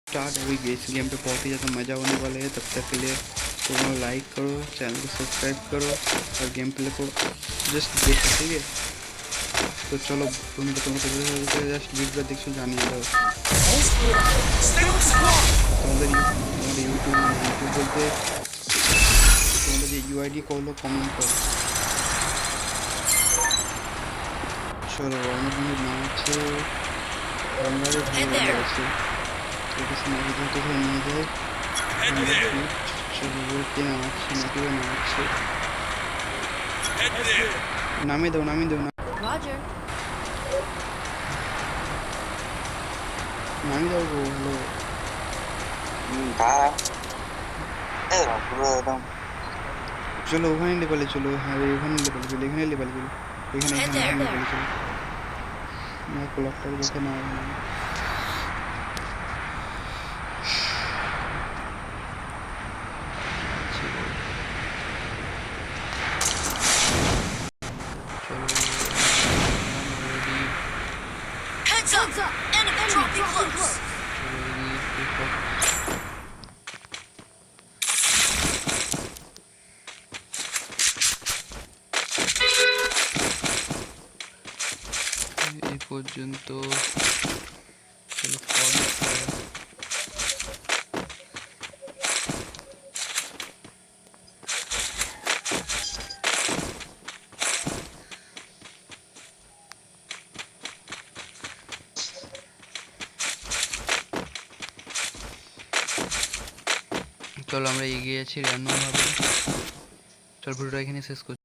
Start अभी इस game पे बहुत ही ज़्यादा मज़ा होने वाला है। तब तक के लिए तुम लाइक करो, चैनल को सब्सक्राइब करो और गेम प्ले को जस्ट देखो, ठीक है। तो चलो तुम जस्ट वीडियो देखो जानिए जाओ তোমাদের ইউটিউব বলতে তোমাদের যে ইউআইডি করলো কমেন্ট করো। চলো আমার কোনো না আছে বাংলাদেশ ভালো আছে, ঠিক আছে নাকি কোথায় নিয়ে যায়। চলো বলতে না আছে নাকি না আছে, নামিয়ে দাও নামিয়ে দাও নামিয়ে দাও গো। হ্যালো চলো ওখানে লেবেলে চলো, হ্যাঁ ওখানে লেবেলে চলো, এখানে লেবেলে চলো, এখানে এখানে লেবেলে চলো। না ক্লকটার দেখে না এই পর্যন্ত। চলো চলো আমরা এগিয়ে আছি র্যান্ডমভাবে। চল ভিডিওটা এখানে শেষ করছি।